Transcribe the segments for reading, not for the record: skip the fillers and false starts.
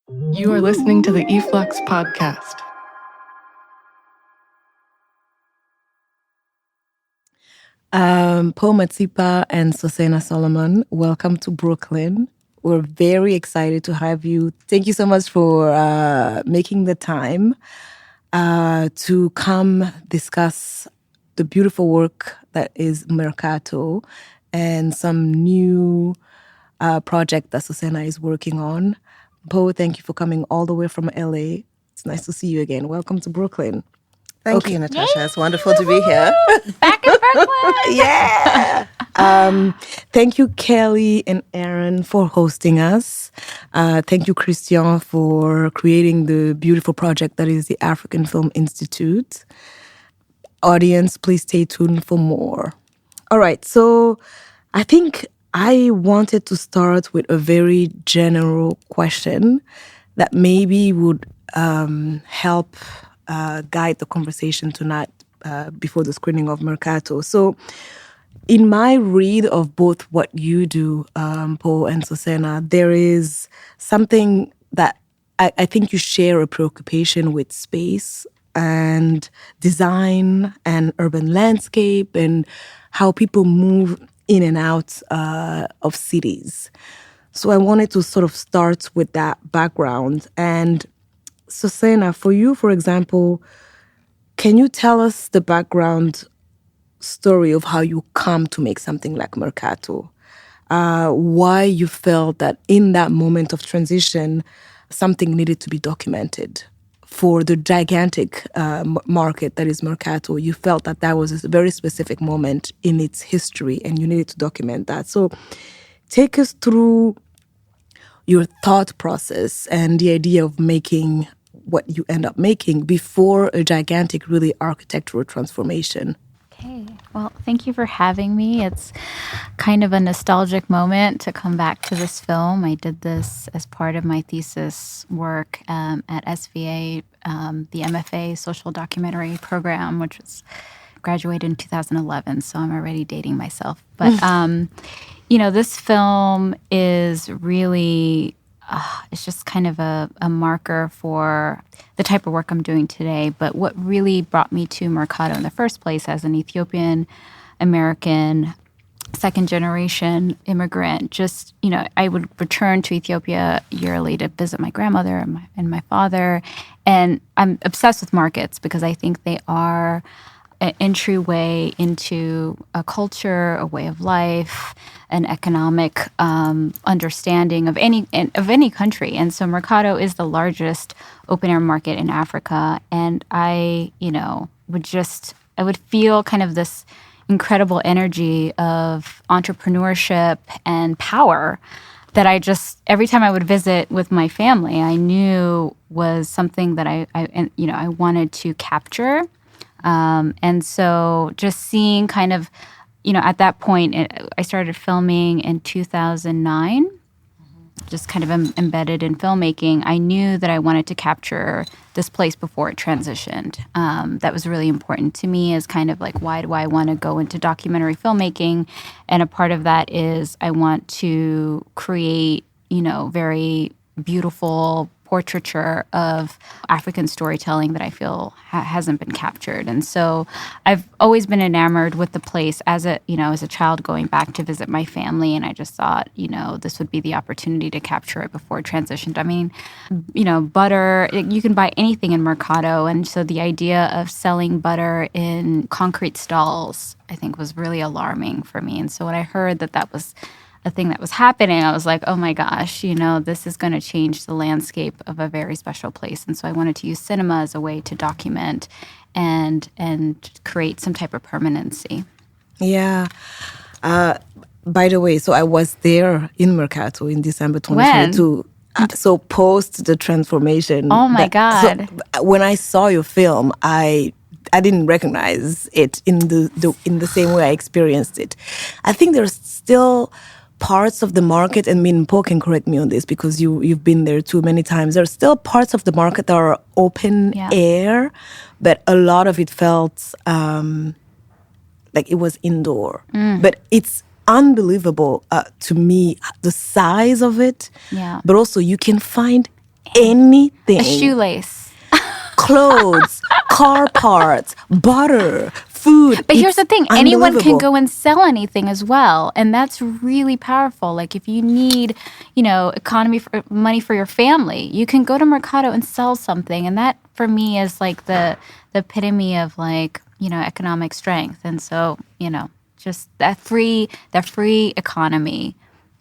You are listening to the e-flux podcast. Mpho Matsipa and Sosena Solomon, welcome to Brooklyn. We're very excited to have you. Thank you so much for making the time to come discuss the beautiful work that is Merkato and some new project that Sosena is working on. Mpho, thank you for coming all the way from LA. It's nice to see you again. Welcome to Brooklyn. Thank you, Natasha. It's wonderful to be here. Back in Brooklyn. Yeah. Thank you, Kelly and Aaron, for hosting us. Thank you, Christian, for creating the beautiful project that is the African Film Institute. Audience, please stay tuned for more. All right, so I think I wanted to start with a very general question that maybe would help guide the conversation tonight before the screening of Merkato. So in my read of both what you do, Mpho and Sosena, there is something that I think you share a preoccupation with space and design and urban landscape and how people move in and out of cities. So I wanted to sort of start with that background. And Sosena, for you, for example, can you tell us the background story of how you come to make something like Merkato? Why you felt that in that moment of transition, something needed to be documented for the gigantic market that is Merkato. You felt that that was a very specific moment in its history and you needed to document that. So take us through your thought process and the idea of making what you end up making before a gigantic, really architectural transformation. Okay. Well, thank you for having me. It's kind of a nostalgic moment to come back to this film. I did this as part of my thesis work at SVA, the MFA Social Documentary Program, which was graduated in 2011. So I'm already dating myself. But, this film is really... it's just kind of a marker for the type of work I'm doing today. But what really brought me to Merkato in the first place as an Ethiopian-American second-generation immigrant, I would return to Ethiopia yearly to visit my grandmother and my father. And I'm obsessed with markets because I think they are an entryway into a culture, a way of life, an economic understanding of any country. And so Merkato is the largest open air market in Africa. And I would feel kind of this incredible energy of entrepreneurship and power that every time I would visit with my family, I knew was something that I wanted to capture. And so just seeing kind of, at that point, I started filming in 2009, just kind of embedded in filmmaking. I knew that I wanted to capture this place before it transitioned. That was really important to me as kind of like, why do I want to go into documentary filmmaking? And a part of that is I want to create, very beautiful portraiture of African storytelling that I feel hasn't been captured. And so I've always been enamored with the place as a child going back to visit my family. And I just thought, this would be the opportunity to capture it before it transitioned. I mean, butter, you can buy anything in Merkato. And so the idea of selling butter in concrete stalls, I think was really alarming for me. And so when I heard that was a thing that was happening, I was like, oh my gosh, this is going to change the landscape of a very special place. And so I wanted to use cinema as a way to document and create some type of permanency. Yeah. By the way, so I was there in Merkato in December 2022. So post the transformation. Oh my God. So when I saw your film, I didn't recognize it in the same way I experienced it. I think there's still parts of the market, and Mpho can correct me on this because you've been there too many times. There's still parts of the market that are open air, but a lot of it felt like it was indoor. But it's unbelievable to me, the size of it. Yeah. But also you can find anything. A shoelace. Clothes, car parts, butter, food. But here's the thing. Anyone can go and sell anything as well. And that's really powerful. Like if you need, money for your family, you can go to Merkato and sell something. And that for me is like the epitome of like, economic strength. And so, just that free economy,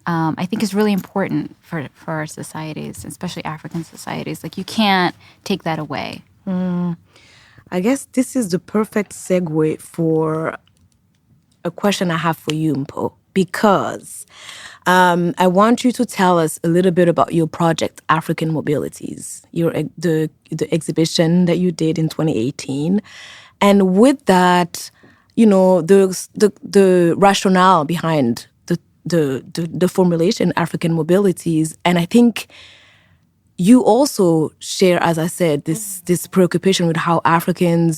I think is really important for our societies, especially African societies. Like you can't take that away. I guess this is the perfect segue for a question I have for you, Mpho, because I want you to tell us a little bit about your project, African Mobilities, the exhibition that you did in 2018. And with that, the rationale behind the formulation African Mobilities. And I think you also share, as I said, this preoccupation with how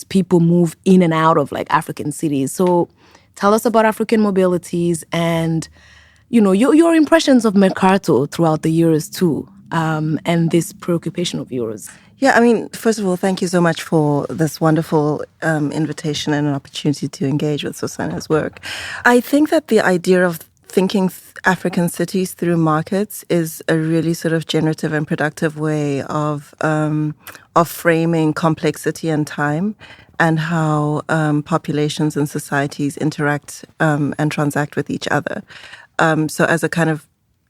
people move in and out of like African cities. So tell us about African Mobilities and, your impressions of Merkato throughout the years too, and this preoccupation of yours. Yeah, I mean, first of all, thank you so much for this wonderful invitation and an opportunity to engage with Sosena's work. I think that the idea of thinking African cities through markets is a really sort of generative and productive way of framing complexity and time and how populations and societies interact and transact with each other. So as a kind of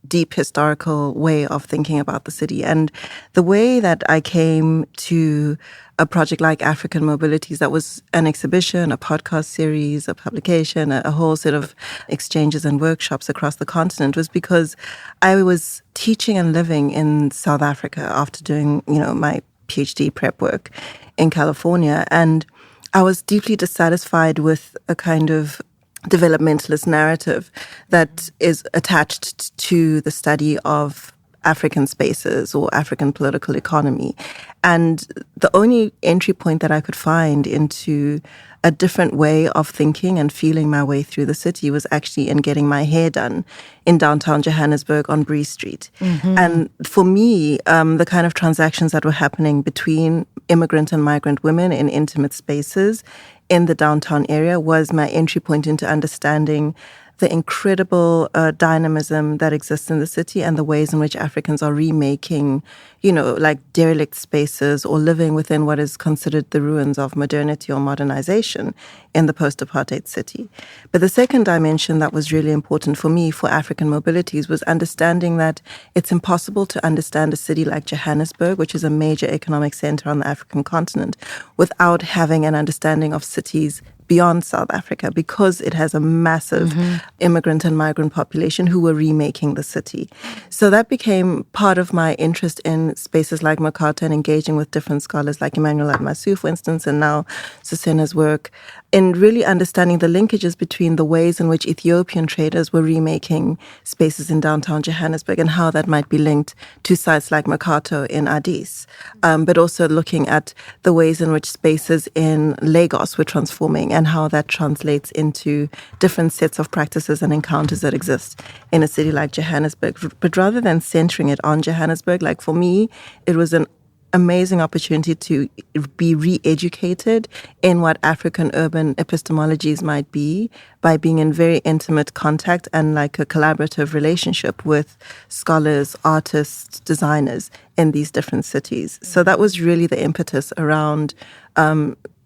deep historical way of thinking about the city. And the way that I came to a project like African Mobilities, that was an exhibition, a podcast series, a publication, a whole set of exchanges and workshops across the continent, was because I was teaching and living in South Africa after doing, my PhD prep work in California. And I was deeply dissatisfied with a kind of developmentalist narrative that is attached to the study of African spaces or African political economy. And the only entry point that I could find into a different way of thinking and feeling my way through the city was actually in getting my hair done in downtown Johannesburg on Bree Street. Mm-hmm. And for me, the kind of transactions that were happening between immigrant and migrant women in intimate spaces in the downtown area was my entry point into understanding the incredible dynamism that exists in the city and the ways in which Africans are remaking, like derelict spaces or living within what is considered the ruins of modernity or modernization in the post-apartheid city. But the second dimension that was really important for me for African Mobilities was understanding that it's impossible to understand a city like Johannesburg, which is a major economic center on the African continent, without having an understanding of cities beyond South Africa, because it has a massive immigrant and migrant population who were remaking the city. So that became part of my interest in spaces like Merkato and engaging with different scholars like Emmanuel Admasu, for instance, and now Sosena's work, in really understanding the linkages between the ways in which Ethiopian traders were remaking spaces in downtown Johannesburg and how that might be linked to sites like Merkato in Addis, but also looking at the ways in which spaces in Lagos were transforming and how that translates into different sets of practices and encounters that exist in a city like Johannesburg. But rather than centering it on Johannesburg, like for me, it was an amazing opportunity to be re-educated in what African urban epistemologies might be by being in very intimate contact and like a collaborative relationship with scholars, artists, designers in these different cities. So that was really the impetus around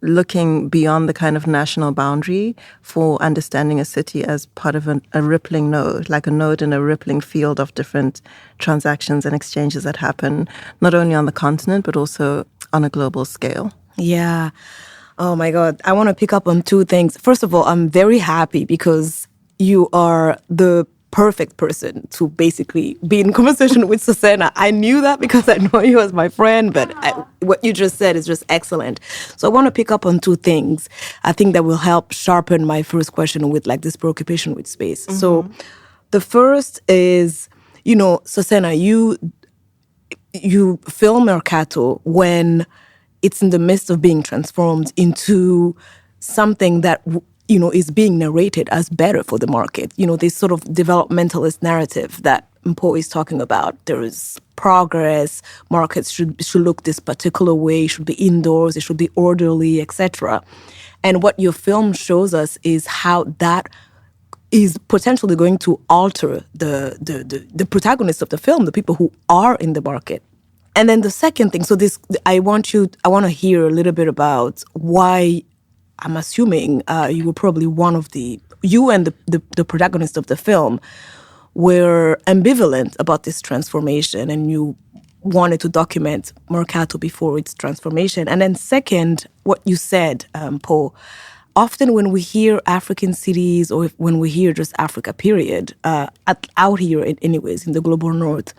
looking beyond the kind of national boundary for understanding a city as part of a rippling node, like a node in a rippling field of different transactions and exchanges that happen, not only on the continent, but also on a global scale. Yeah. Oh my God. I want to pick up on two things. First of all, I'm very happy because you are the perfect person to basically be in conversation with Sosena. I knew that because I know you as my friend, but what you just said is just excellent. So I want to pick up on two things I think that will help sharpen my first question with like this preoccupation with space. Mm-hmm. So the first is, Sosena, you film Merkato when it's in the midst of being transformed into something that is being narrated as better for the market. This sort of developmentalist narrative that Mpho is talking about. There is progress. Markets should look this particular way. Should be indoors. It should be orderly, etc. And what your film shows us is how that is potentially going to alter the protagonists of the film, the people who are in the market. And then the second thing, so I want to hear a little bit about why. I'm assuming you were probably you and the protagonist of the film were ambivalent about this transformation, and you wanted to document Merkato before its transformation. And then second, what you said, Mpho, often when we hear African cities or when we hear just Africa, period, out here anyways, in the global north,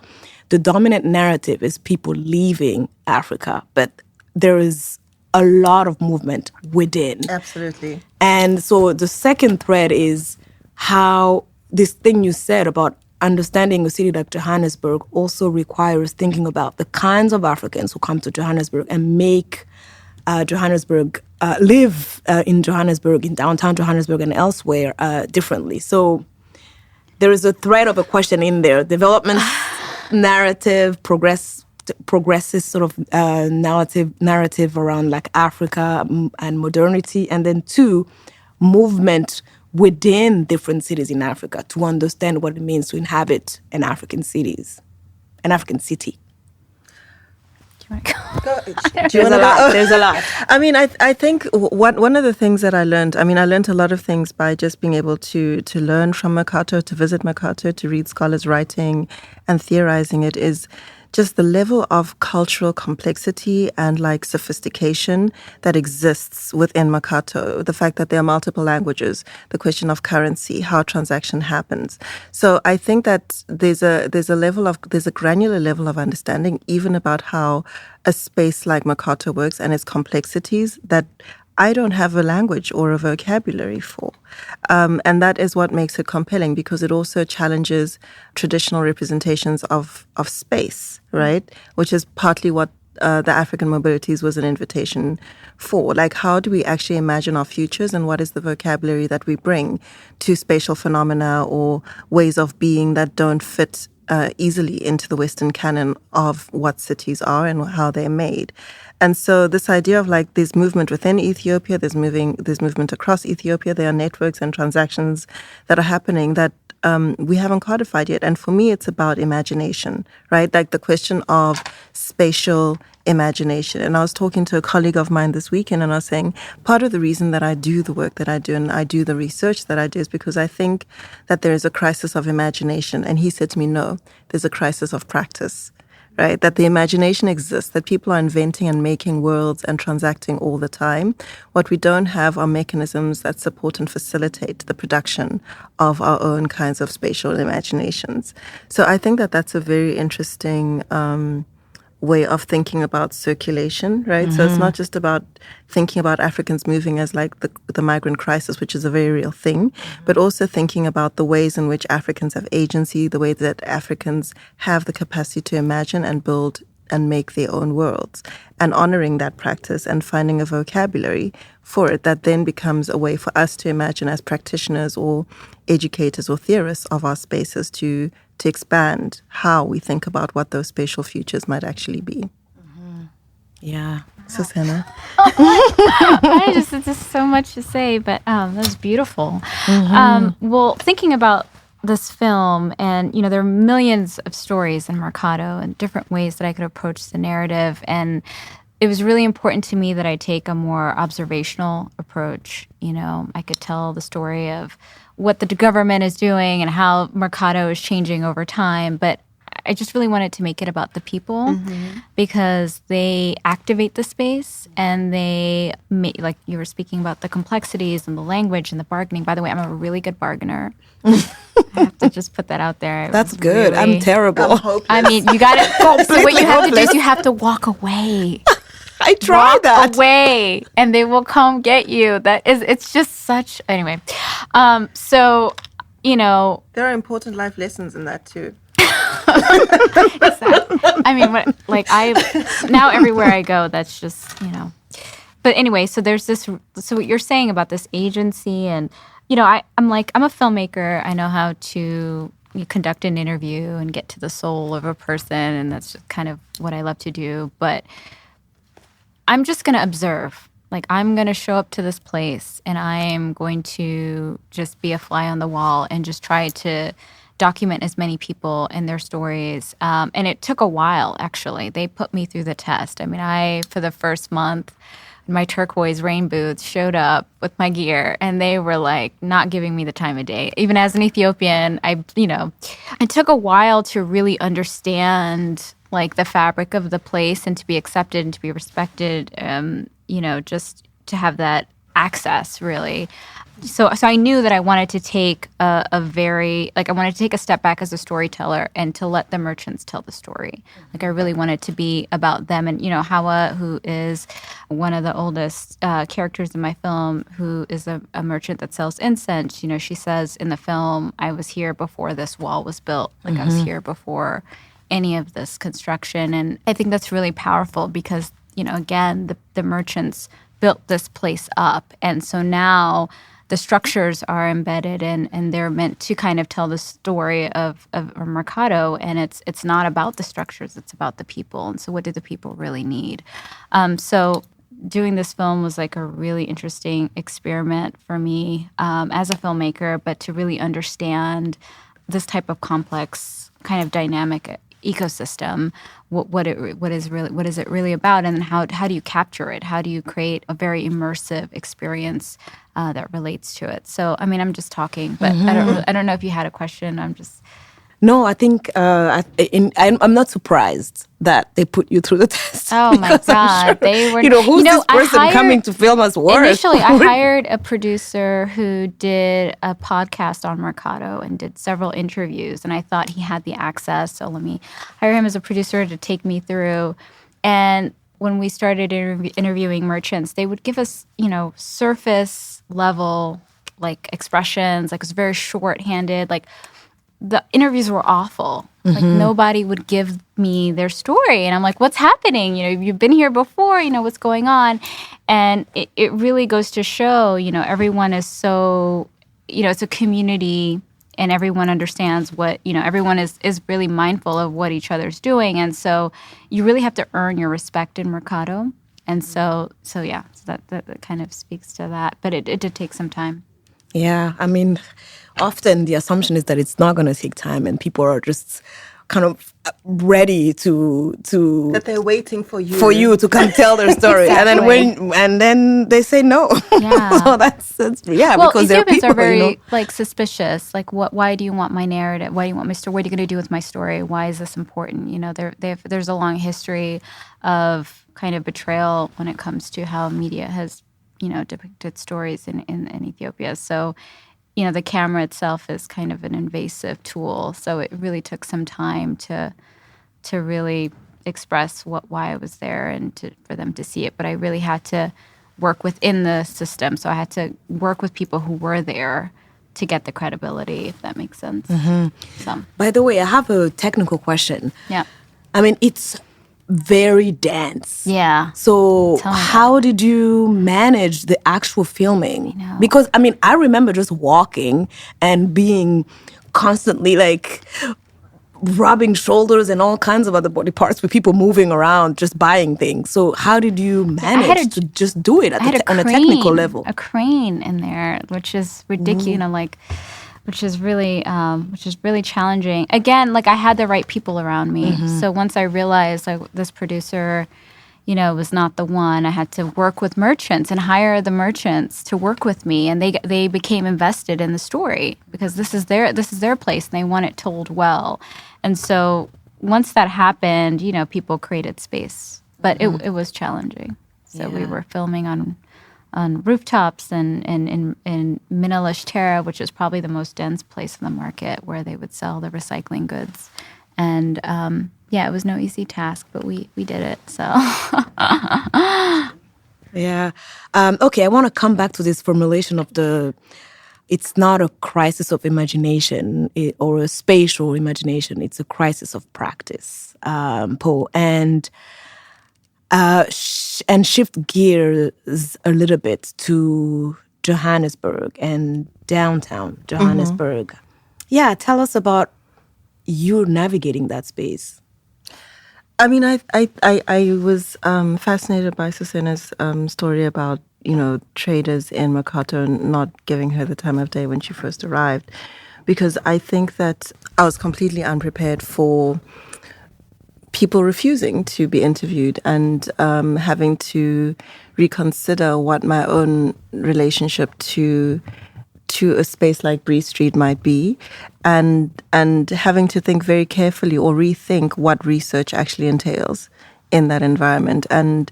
the dominant narrative is people leaving Africa, but there is a lot of movement within. Absolutely. And so the second thread is how this thing you said about understanding a city like Johannesburg also requires thinking about the kinds of Africans who come to Johannesburg and make Johannesburg, live in Johannesburg, in downtown Johannesburg and elsewhere differently. So there is a thread of a question in there. Development narrative, progressive sort of narrative around like Africa and modernity, and then two, movement within different cities in Africa to understand what it means to inhabit an African city. There's a lot. I mean, I think one of the things that I learned a lot of things by just being able to learn from Merkato, to visit Merkato, to read scholars writing and theorizing it, is just the level of cultural complexity and like sophistication that exists within Merkato. The fact that there are multiple languages, the question of currency, how transaction happens. So I think that there's a granular level of understanding even about how a space like Merkato works and its complexities that I don't have a language or a vocabulary for. And that is what makes it compelling, because it also challenges traditional representations of space, right? Which is partly what the African Mobilities was an invitation for. Like, how do we actually imagine our futures, and what is the vocabulary that we bring to spatial phenomena or ways of being that don't fit easily into the Western canon of what cities are and how they're made. And so this idea of like there's movement within Ethiopia, there's movement across Ethiopia, there are networks and transactions that are happening that we haven't codified yet. And for me, it's about imagination, right? Like the question of spatial imagination. And I was talking to a colleague of mine this weekend, and I was saying part of the reason that I do the work that I do and I do the research that I do is because I think that there is a crisis of imagination. And he said to me, no, there's a crisis of practice. Right? That the imagination exists, that people are inventing and making worlds and transacting all the time. What we don't have are mechanisms that support and facilitate the production of our own kinds of spatial imaginations. So I think that that's a very interesting way of thinking about circulation, right? Mm-hmm. So it's not just about thinking about Africans moving as like the migrant crisis, which is a very real thing, but also thinking about the ways in which Africans have agency, the way that Africans have the capacity to imagine and build and make their own worlds, and honoring that practice and finding a vocabulary for it that then becomes a way for us to imagine as practitioners or educators or theorists of our spaces to expand how we think about what those spatial futures might actually be. Mm-hmm. Yeah. Sosena? It's just so much to say, but that was beautiful. Mm-hmm. Well, thinking about this film, and there are millions of stories in Merkato and different ways that I could approach the narrative, and it was really important to me that I take a more observational approach. I could tell the story of what the government is doing and how Merkato is changing over time, but I just really wanted to make it about the people, mm-hmm. because they activate the space and they make, like you were speaking about the complexities and the language and the bargaining. By the way, I'm a really good bargainer. I have to just put that out there. That's good. Really, I'm terrible. You got it. So what you have to do is you have to walk away. I tried that. Walk away, and they will come get you. It's just such, anyway. So, there are important life lessons in that too. Now everywhere I go, that's just, But anyway, so there's this, so what you're saying about this agency, and, I'm a filmmaker. I know how to you conduct an interview and get to the soul of a person, and that's just kind of what I love to do. But I'm just going to observe. Like, I'm going to show up to this place, and I am going to just be a fly on the wall and just try to document as many people and their stories. And it took a while, actually. They put me through the test. I mean, for the first month, my turquoise rain boots showed up with my gear, and they were like not giving me the time of day. Even as an Ethiopian, it took a while to really understand like the fabric of the place and to be accepted and to be respected, just to have that access, really. So I knew that I wanted to take I wanted to take a step back as a storyteller and to let the merchants tell the story. Like, I really wanted to be about them. And, Hawa, who is one of the oldest characters in my film, who is a merchant that sells incense, she says in the film, I was here before this wall was built. Like, I was here before any of this construction. And I think that's really powerful because, again, the merchants built this place up. And so now the structures are embedded and they're meant to kind of tell the story of Merkato, and it's not about the structures, it's about the people. And so what do the people really need? So doing this film was like a really interesting experiment for me as a filmmaker, but to really understand this type of complex kind of dynamic ecosystem, what is it really about, and then how do you capture it? How do you create a very immersive experience that relates to it? So, I mean, I'm just talking, but I don't know if you had a question. I'm just. No, I think I'm not surprised that they put you through the test. Oh my God, sure, they were. Who's this person coming to film us work? Initially, I hired a producer who did a podcast on Merkato and did several interviews, and I thought he had the access, so let me hire him as a producer to take me through. And when we started interviewing merchants, they would give us, surface level like expressions, like it was very shorthanded, like. The interviews were awful. Like, nobody would give me their story. And I'm like, what's happening? You've been here before, what's going on? And it really goes to show, everyone is so, it's a community and everyone understands what, everyone is really mindful of what each other's doing. And so you really have to earn your respect in Merkato. And so that kind of speaks to that. But it did take some time. Yeah, I mean, often the assumption is that it's not going to take time and people are just kind of ready to that they're waiting for you to come tell their story. Exactly. and then they say no. Yeah. So that's because they're Ethiopians people, are very like suspicious. Like, why do you want my narrative? Why do you want my story? What are you going to do with my story? Why is this important? There's a long history of kind of betrayal when it comes to how media has depicted stories in Ethiopia. So, the camera itself is kind of an invasive tool. So it really took some time to really express why I was there and for them to see it. But I really had to work within the system. So I had to work with people who were there to get the credibility, if that makes sense. So. By the way, I have a technical question. Yeah. I mean, it's very dense. Yeah. So how did you manage the actual filming? I know. Because, I mean, I remember just walking and being constantly like rubbing shoulders and all kinds of other body parts with people moving around, just buying things. So how did you manage to just do it on a technical level? A crane in there, which is ridiculous, which is really challenging. Again, like I had the right people around me. So once I realized this producer, was not the one, I had to work with merchants and hire the merchants to work with me, and they became invested in the story because this is their place and they want it told well. And so once that happened, people created space, but it was challenging. So we were filming on rooftops and in Minalishtera, which is probably the most dense place in the market where they would sell the recycling goods. And it was no easy task, but we did it. So yeah. Okay, I want to come back to this formulation of it's not a crisis of imagination or a spatial imagination. It's a crisis of practice, Mpho. And shift gears a little bit to Johannesburg and downtown Johannesburg. Yeah, tell us about you're navigating that space? I mean, I was fascinated by Sosena's story about, traders in Merkato not giving her the time of day when she first arrived, because I think that I was completely unprepared for people refusing to be interviewed and having to reconsider what my own relationship to a space like Bree Street might be, and having to think very carefully or rethink what research actually entails in that environment. And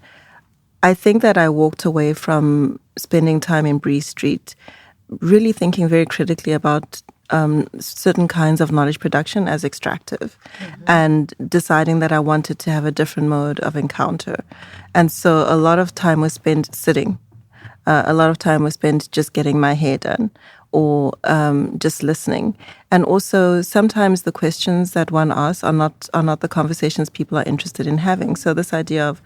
I think that I walked away from spending time in Bree Street really thinking very critically about certain kinds of knowledge production as extractive, and deciding that I wanted to have a different mode of encounter. And so a lot of time was spent sitting. A lot of time was spent just getting my hair done, or just listening. And also sometimes the questions that one asks are not the conversations people are interested in having. So this idea of,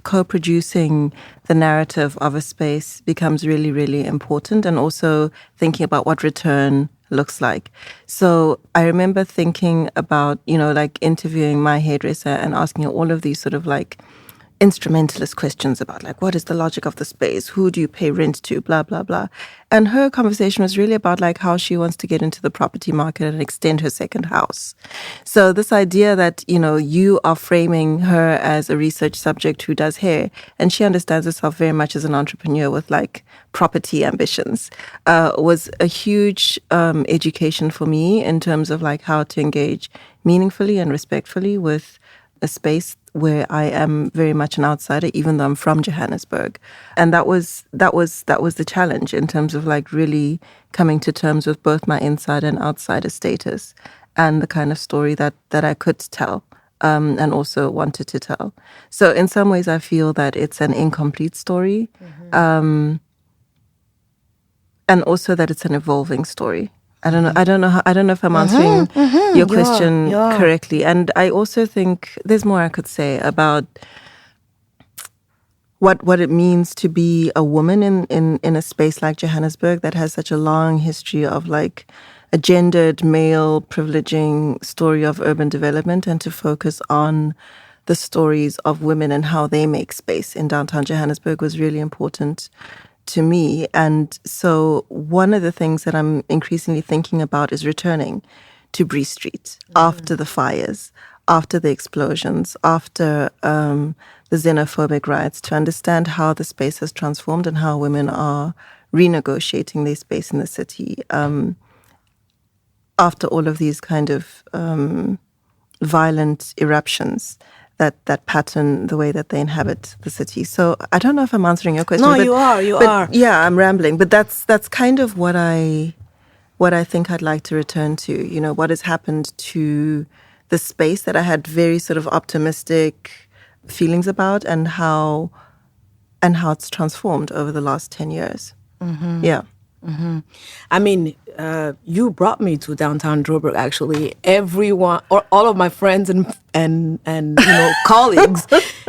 co-producing the narrative of a space becomes really, really important, and also thinking about what return looks like. So I remember thinking about, interviewing my hairdresser and asking her all of these sort of instrumentalist questions about what is the logic of the space, who do you pay rent to, blah, blah, blah. And her conversation was really about how she wants to get into the property market and extend her second house. So this idea that, you are framing her as a research subject who does hair, and she understands herself very much as an entrepreneur with property ambitions, was a huge education for me in terms of how to engage meaningfully and respectfully with a space where I am very much an outsider, even though I'm from Johannesburg. And that was the challenge in terms of really coming to terms with both my insider and outsider status, and the kind of story that I could tell, and also wanted to tell. So in some ways I feel that it's an incomplete story, and also that it's an evolving story. I don't know if I'm answering your question correctly. And I also think there's more I could say about what it means to be a woman in a space like Johannesburg that has such a long history of a gendered male privileging story of urban development, and to focus on the stories of women and how they make space in downtown Johannesburg was really important to me. And so one of the things that I'm increasingly thinking about is returning to Bree Street after the fires, after the explosions, after the xenophobic riots, to understand how the space has transformed and how women are renegotiating their space in the city after all of these kind of violent eruptions that pattern the way that they inhabit the city. So I don't know if I'm answering your question. No, you are. Yeah, I'm rambling. But that's kind of what I think I'd like to return to. What has happened to the space that I had very sort of optimistic feelings about, and how it's transformed over the last 10 years. Mm-hmm. Yeah. Mm-hmm. I mean, you brought me to downtown Joburg. Actually, everyone, or all of my friends and colleagues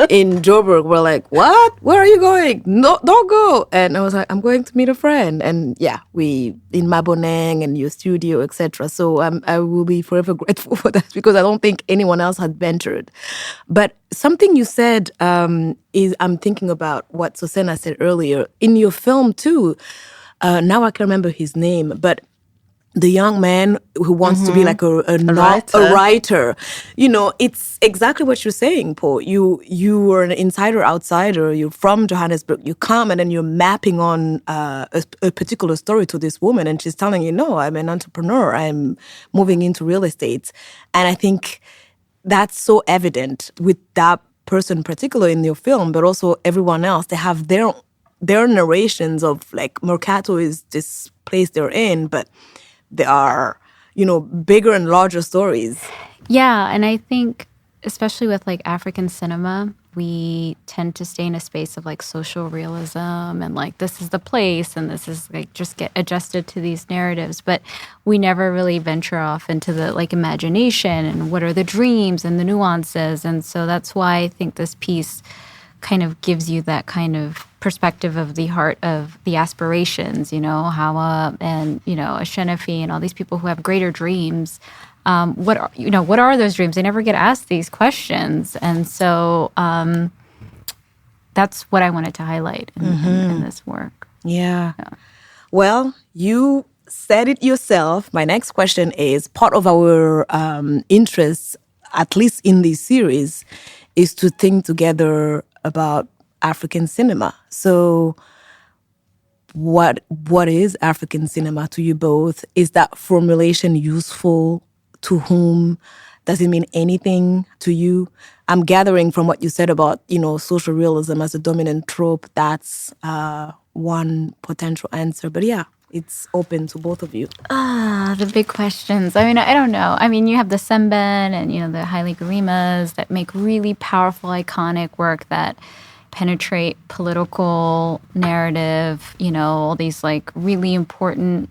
in Joburg were like, "What? Where are you going? No, don't go!" And I was like, "I'm going to meet a friend." And yeah, we in Maboneng and your studio, etc. So I will be forever grateful for that, because I don't think anyone else had ventured. But something you said is, I'm thinking about what Sosena said earlier in your film too. Now I can't remember his name, but the young man who wants to be a writer. It's exactly what you're saying, Mpho. You were an insider, outsider. You're from Johannesburg. You come and then you're mapping on a particular story to this woman, and she's telling you, "No, I'm an entrepreneur. I'm moving into real estate." And I think that's so evident with that person, in particular in your film, but also everyone else. They have their narrations of Merkato is this place they're in, but there are, bigger and larger stories. Yeah, and I think especially with African cinema, we tend to stay in a space of social realism and this is the place and this is just get adjusted to these narratives, but we never really venture off into the imagination and what are the dreams and the nuances. And so that's why I think this piece kind of gives you that kind of perspective of the heart of the aspirations, Hawa and, Ashenafi and all these people who have greater dreams what are those dreams? They never get asked these questions. And so that's what I wanted to highlight in this work. Yeah. Well, you said it yourself. My next question is, part of our interests, at least in this series, is to think together about African cinema. So what is African cinema to you both? Is that formulation useful? To whom? Does it mean anything to you? I'm gathering from what you said about, social realism as a dominant trope. That's one potential answer. But yeah, it's open to both of you. The big questions. I mean, I don't know. I mean, you have the Semben and, the Haile Garimas that make really powerful, iconic work that penetrate political narrative, all these like really important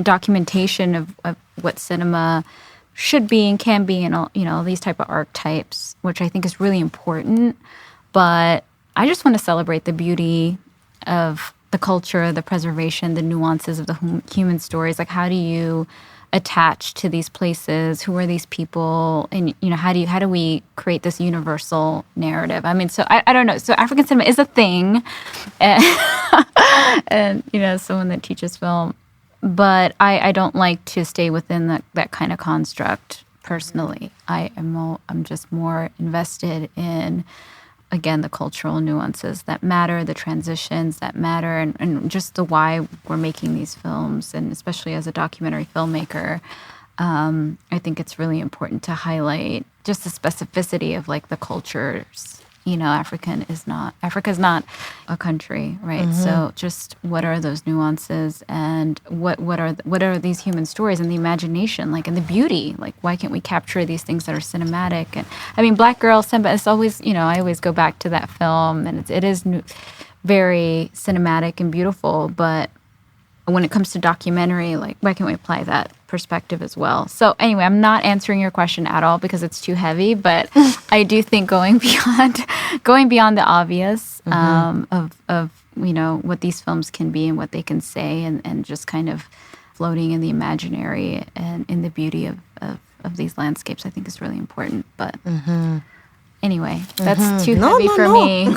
documentation of what cinema should be and can be, and these type of archetypes, which I think is really important. But I just want to celebrate the beauty of the culture, the preservation, the nuances of the human stories. Like, how do you attach to these places? Who are these people? And how do we create this universal narrative? I mean, so I don't know. So African cinema is a thing, and someone that teaches film. But I don't like to stay within that kind of construct personally. I'm just more invested in, again, the cultural nuances that matter, the transitions that matter, and just the why we're making these films. And especially as a documentary filmmaker, I think it's really important to highlight just the specificity of like the cultures. Africa is not a country, right? Mm-hmm. So just what are those nuances, and what are these human stories and the imagination, like, and the beauty? Like, why can't we capture these things that are cinematic? And I mean, Black Girl, Simba, it's always, I always go back to that film, and it is very cinematic and beautiful. But when it comes to documentary, like, why can't we apply that perspective as well? So anyway, I'm not answering your question at all because it's too heavy, but I do think going beyond the obvious of what these films can be and what they can say, and just kind of floating in the imaginary and in the beauty of these landscapes, I think is really important. But anyway, that's too heavy for me.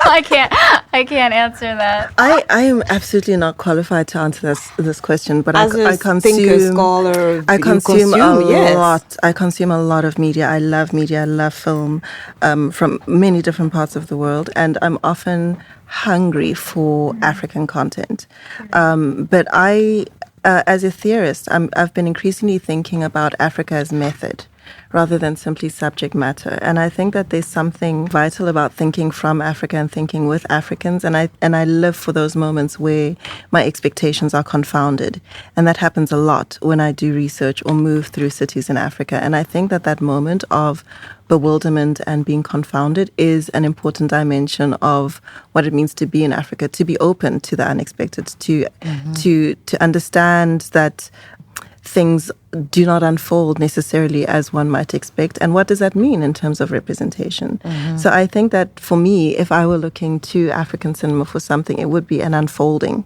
I can't answer that. I am absolutely not qualified to answer this question, but as I consume thinker, scholar, I consume a yes. lot. I consume a lot of media. I love media. I love film from many different parts of the world, and I'm often hungry for African content. But I, as a theorist, I've been increasingly thinking about Africa as method, rather than simply subject matter. And I think that there's something vital about thinking from Africa and thinking with Africans. And I live for those moments where my expectations are confounded. And that happens a lot when I do research or move through cities in Africa. And I think that moment of bewilderment and being confounded is an important dimension of what it means to be in Africa, to be open to the unexpected, to understand that things do not unfold necessarily as one might expect. And what does that mean in terms of representation? So I think that for me, if I were looking to African cinema for something, it would be an unfolding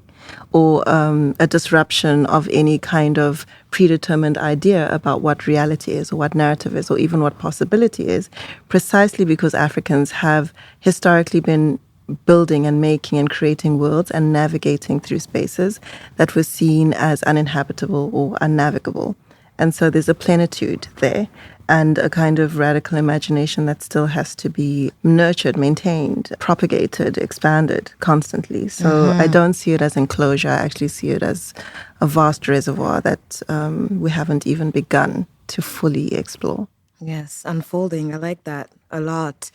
or a disruption of any kind of predetermined idea about what reality is or what narrative is or even what possibility is, precisely because Africans have historically been building and making and creating worlds and navigating through spaces that were seen as uninhabitable or unnavigable. And so there's a plenitude there and a kind of radical imagination that still has to be nurtured, maintained, propagated, expanded constantly. So I don't see it as enclosure. I actually see it as a vast reservoir that we haven't even begun to fully explore. Yes, unfolding. I like that a lot.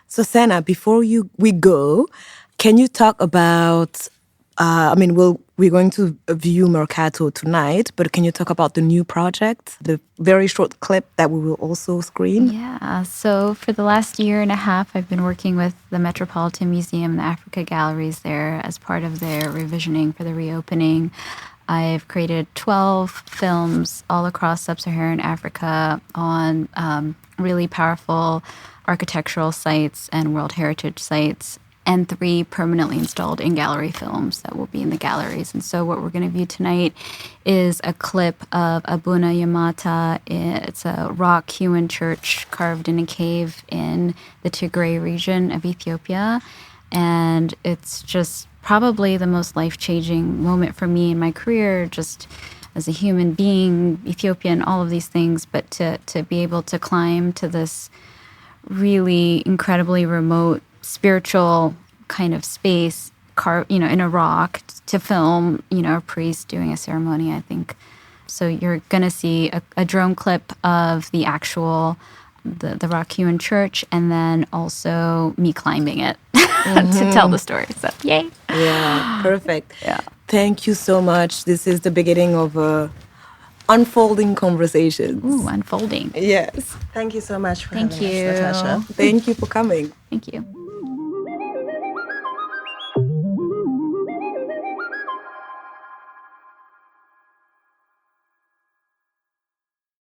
Sosena, before we go, can you talk about, we're going to view Merkato tonight, but can you talk about the new project, the very short clip that we will also screen? Yeah, so for the last year and a half, I've been working with the Metropolitan Museum and the Africa Galleries there as part of their revisioning for the reopening. I've created 12 films all across sub-Saharan Africa on really powerful architectural sites and World Heritage sites. and 3 permanently installed in-gallery films that will be in the galleries. And so what we're going to view tonight is a clip of Abuna Yamata. It's a rock-hewn church carved in a cave in the Tigray region of Ethiopia. And it's just probably the most life-changing moment for me in my career, just as a human being, Ethiopian, all of these things, but to be able to climb to this really incredibly remote spiritual kind of space, in a rock, to film, a priest doing a ceremony, I think. So you're going to see a drone clip of the actual, the rock-hewn church, and then also me climbing it to tell the story. So, yay. Yeah, perfect. Yeah. Thank you so much. This is the beginning of unfolding conversations. Ooh, unfolding. Yes. Thank you so much for Thank having you. us, Natasha. Thank you for coming. Thank you.